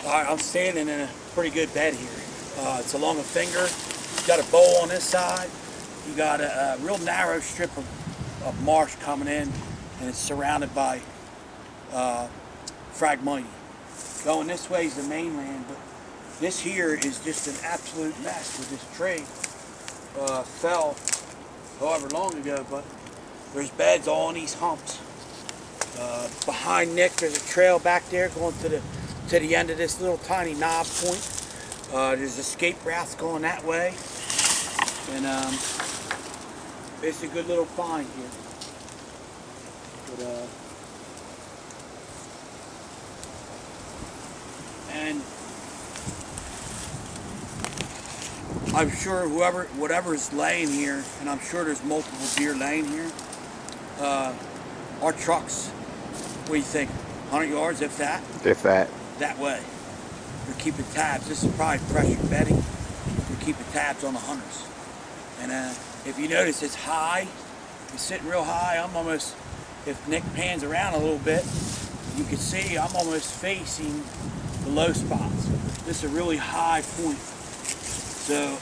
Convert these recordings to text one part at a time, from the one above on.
I'm standing in a pretty good bed here. It's along a finger. You got a bowl on this side. You got a real narrow strip of marsh coming in, and it's surrounded by Phragmites. Going this way is the mainland, but this here is just an absolute mess with this tree. Fell however long ago, but there's beds all on these humps. Behind Nick, there's a trail back there going to the end of this little tiny knob point. There's escape routes going that way, and it's a good little find here. But, and I'm sure whatever's laying here, and I'm sure there's multiple deer laying here. Our trucks, what do you think? 100 yards, if that? If that. That way. We're keeping tabs. This is probably pressure bedding. We're keeping tabs on the hunters. And if you notice, it's high. It's sitting real high. I'm almost, if Nick pans around a little bit, you can see I'm almost facing the low spots. This is a really high point. So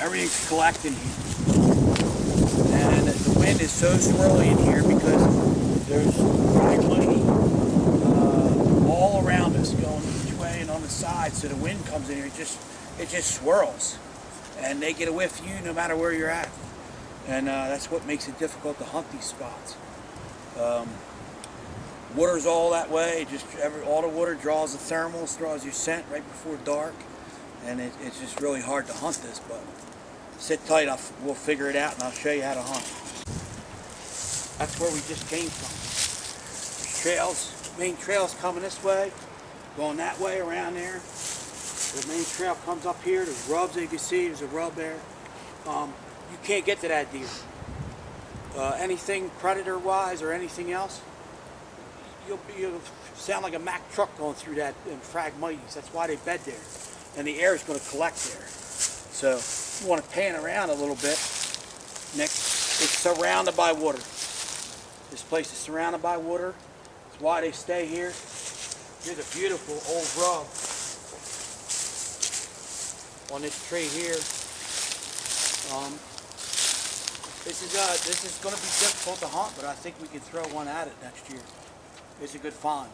everything's collecting here. And the wind is so swirly in here because there's Phragmites all around us going each way and on the side. So the wind comes in here, it just swirls. And they get a whiff of you no matter where you're at. And that's what makes it difficult to hunt these spots. Water's all that way. All the water draws the thermals, draws your scent right before dark. And it's just really hard to hunt this, but sit tight, we'll figure it out and I'll show you how to hunt. That's where we just came from. There's trails, main trail's coming this way, going that way around there. The main trail comes up here, there's rubs that you can see, there's a rub there. You can't get to that deer. Anything predator-wise or anything else, you'll sound like a Mack truck going through that in Phragmites. That's why they bed there. And the air is going to collect there. So you want to pan around a little bit. Next, it's surrounded by water. This place is surrounded by water. That's why they stay here. Here's a beautiful old rub on this tree here. This is going to be difficult to hunt, but I think we can throw one at it next year. It's a good find.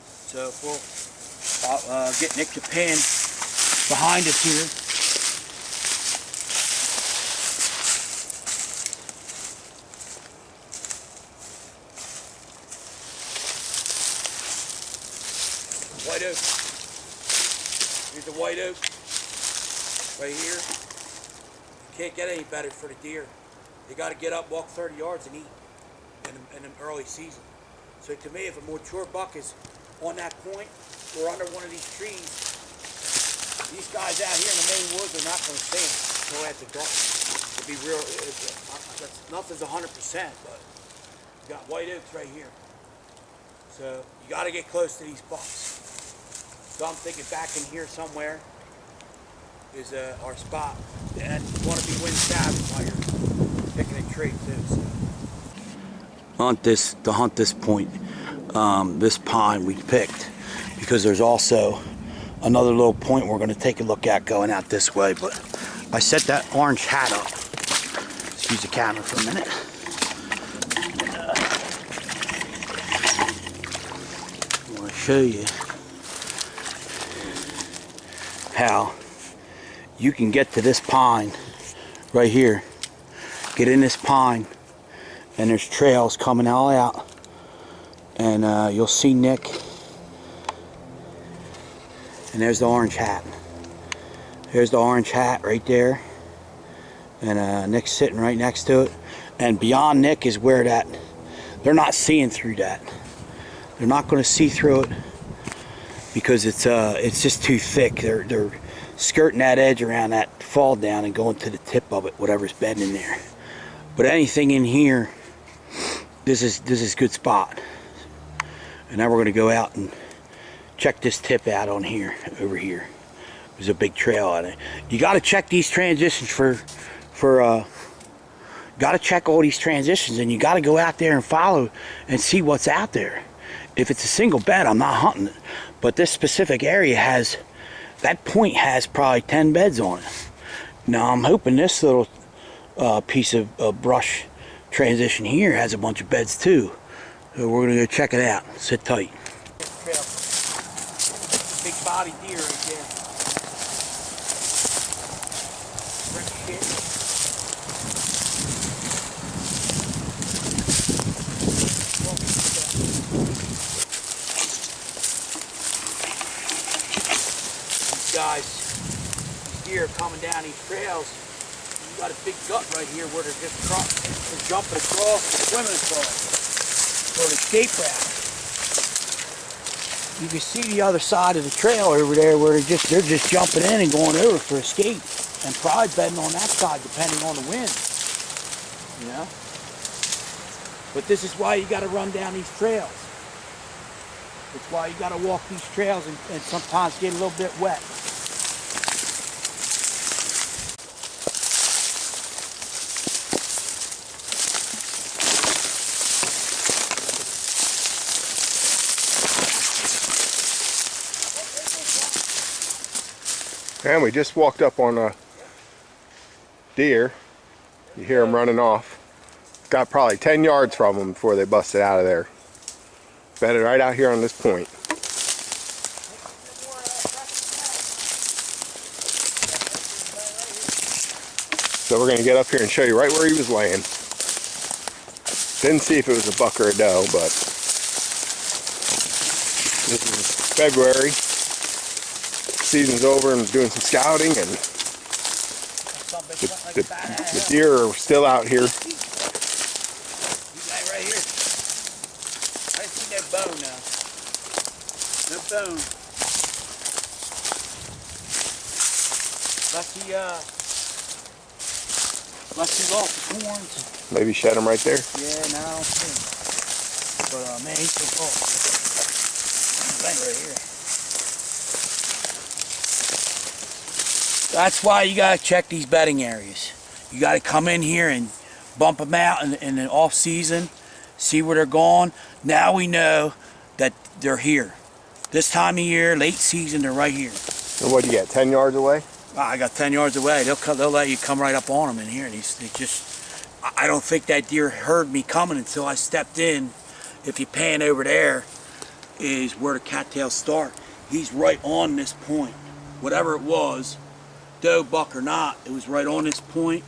So we'll get Nick to pan behind us here. White oak. Here's the white oak right here. You can't get any better for the deer. They got to get up, walk 30 yards and eat in the early season. So to me, if a mature buck is on that point or under one of these trees, these guys out here in the main woods are not going to stand until after dark. To be real, nothing's 100%, but you got white oaks right here. So you got to get close to these bucks. So I'm thinking back in here somewhere is our spot, and you want to be wind savage while you're picking a tree too. So. To hunt this point, this pine we picked because there's also another little point we're going to take a look at going out this way. But I set that orange hat up. Let's use the camera for a minute. I want to show you how you can get to this pine right here. Get in this pine, and there's trails coming all out, and you'll see Nick. And there's the orange hat. There's the orange hat right there. And Nick's sitting right next to it. And beyond Nick is where that, they're not seeing through that. They're not going to see through it because it's just too thick. They're skirting that edge around that fall down and going to the tip of it, whatever's bedding in there. But anything in here, this is good spot. And now we're going to go out and check this tip out on here, over here. There's a big trail on it. You got to check these transitions got to check all these transitions, and you got to go out there and follow and see what's out there. if it's a single bed, I'm not hunting it. But this specific area has, that point has probably 10 beds on it. Now I'm hoping this little piece of brush transition here has a bunch of beds too. So we're gonna go check it out. Sit tight. Big body deer right there. These guys, these deer coming down these trails. You got a big gut right here where they're just they're jumping across, swimming across for an escape route. You can see the other side of the trail over there where they're just jumping in and going over for escape, and probably bedding on that side depending on the wind. You know? But this is why you got to run down these trails. It's why you got to walk these trails and sometimes get a little bit wet. And we just walked up on a deer. You hear them running off. Got probably 10 yards from them before they busted out of there. Bedded right out here on this point. So we're going to get up here and show you right where he was laying. Didn't see if it was a buck or a doe, but this is February. Season's over and doing some scouting, and the deer are still out here. He's right here. I see no bone now. No bone. Unless he lost the horns. Maybe shed him right there. Yeah, no, I don't see him. But man, he's so cold. He's right here. That's why you gotta check these bedding areas. You gotta come in here and bump them out in the off season, see where they're going. Now we know that they're here. This time of year, late season, they're right here. And what do you get, 10 yards away? I got 10 yards away. They'll let you come right up on them in here. I don't think that deer heard me coming until I stepped in. If you pan over there, is where the cattails start. He's right on this point. Whatever it was, doe, buck or not, it was right on this point,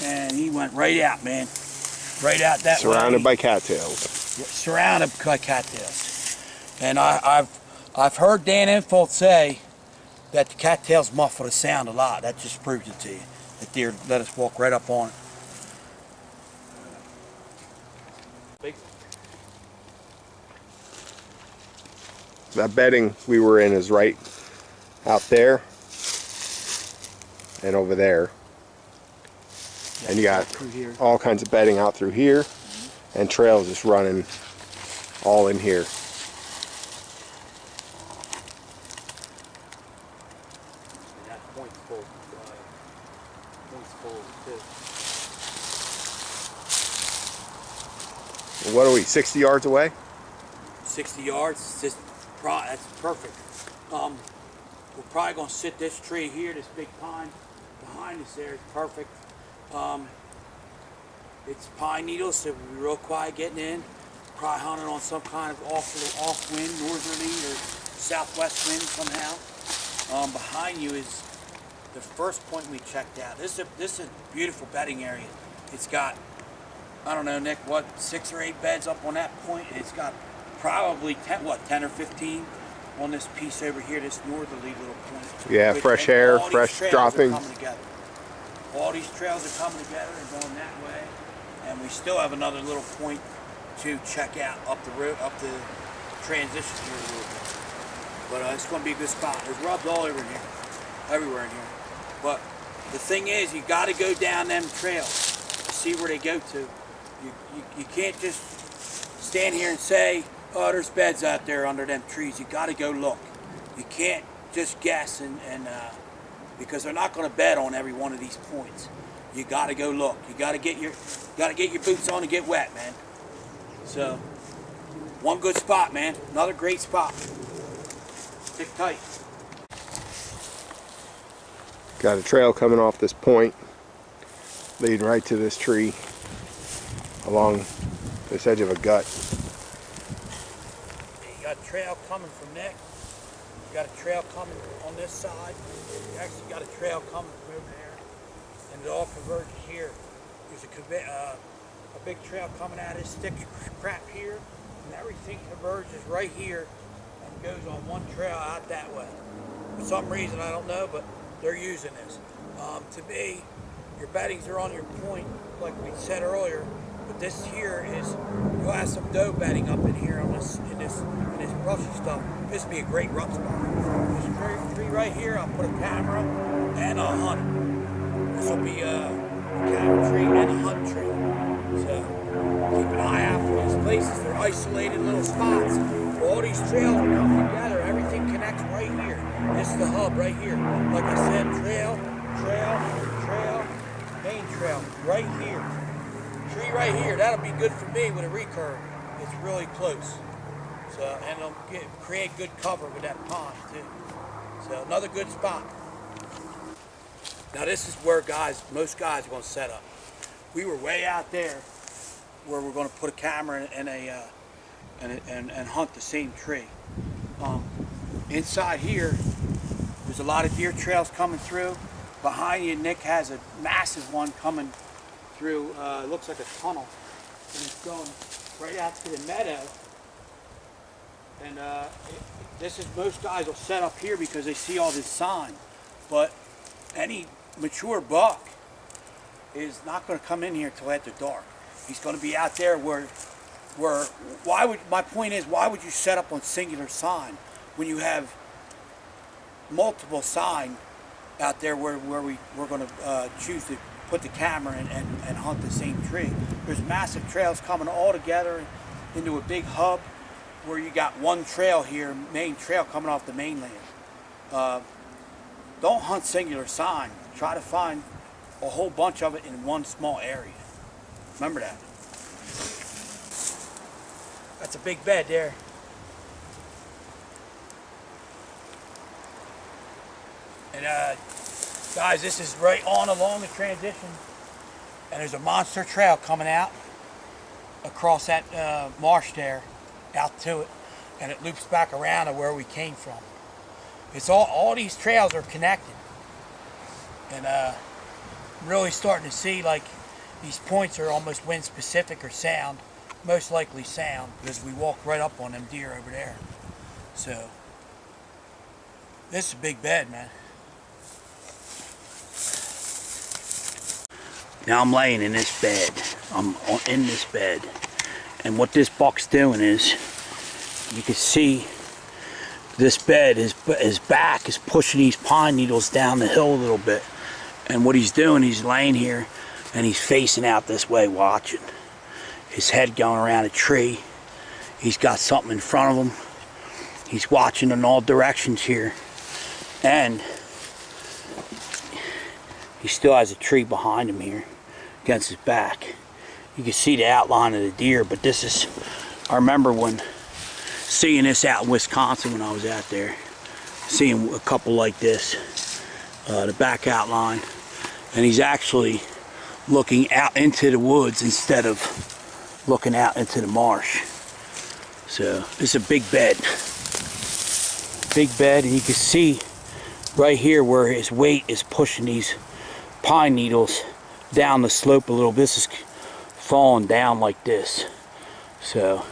and he went right out, man. Right out that way. Surrounded by cattails. Surrounded by cattails. And I've heard Dan Infold say that the cattails muffle the sound a lot. That just proves it to you. The deer let us walk right up on it. Big. That bedding we were in is right out there and over there. Yeah, and you got all kinds of bedding out through here, and trails just running all in here. Point's full too. What are we, 60 yards away? 60 yards, that's perfect. We're probably going to sit this tree here, this big pine behind us there. It's perfect. It's pine needles, so we'll be real quiet getting in. Probably hunting on some kind of off wind, northerly or southwest wind somehow. Behind you is the first point we checked out. This is a beautiful bedding area. It's got, I don't know, Nick, what, 6 or 8 beds up on that point. It's got probably 10 or 15 on this piece over here, this northerly little point. Yeah, fresh air, fresh droppings. All these trails are coming together and going that way, and we still have another little point to check out up the road, up the transition here a little bit. But it's going to be a good spot. There's rubs all over in here, everywhere in here. But the thing is, you got to go down them trails to see where they go to. You can't just stand here and say, oh, there's beds out there under them trees. You got to go look. You can't just guess and because they're not going to bed on every one of these points. You got to go look. You got to get your boots on and get wet, man. So One good spot, man. Another great spot. Stick tight. Got a trail coming off this point, leading right to this tree, along this edge of a gut. You got a trail coming from Nick. You got a trail coming on this side. You actually got a trail coming from over there. And it all converges here. There's a big trail coming out of this thick crap here. And everything converges right here and goes on one trail out that way. For some reason, I don't know, but they're using this. To me, your beddings are on your point, like we said earlier. But this here is, you'll have some doe bedding up in here on this, in this brushy stuff. This would be a great rut spot. This tree right here, I'll put a camera and I'll hunt it. This will be a camera tree and a hunt tree. So keep an eye out for these places. They're isolated little spots. All these trails are coming together. Everything connects right here. This is the hub right here. Like I said, trail, main trail, right here. Tree right here. That'll be good for me with a recurve. It's really close. So, and it'll create good cover with that pond too. So another good spot. Now this is where most guys are going to set up. We were way out there where we're going to put a camera and hunt the same tree. Inside here, there's a lot of deer trails coming through. Behind you, Nick has a massive one coming through. It looks like a tunnel, and it's going right out to the meadow. And this is, most guys will set up here because they see all this sign. But any mature buck is not going to come in here till after dark. He's going to be out there where my point is, why would you set up on singular sign when you have multiple sign out there where we're going to choose to put the camera and hunt the same tree? There's massive trails coming all together into a big hub where you got one trail here, main trail coming off the mainland. Don't hunt singular sign. Try to find a whole bunch of it in one small area. Remember that. That's a big bed there. And guys, this is right on along the transition. And there's a monster trail coming out across that marsh there, out to it. And it loops back around to where we came from. It's all these trails are connected. And I'm really starting to see like these points are almost wind specific or sound. Most likely sound, because we walked right up on them deer over there. So this is a big bed, man. Now I'm laying in this bed. I'm in this bed. And what this buck's doing is, you can see this bed, his back is pushing these pine needles down the hill a little bit. And what he's doing, he's laying here and he's facing out this way watching. His head going around a tree. He's got something in front of him. He's watching in all directions here. And he still has a tree behind him here against his back. You can see the outline of the deer, but this is, I remember seeing this out in Wisconsin when I was out there. Seeing a couple like this, the back outline. And he's actually looking out into the woods instead of looking out into the marsh. So it's a big bed. Big bed, and you can see right here where his weight is pushing these pine needles down the slope a little. This is falling down like this. So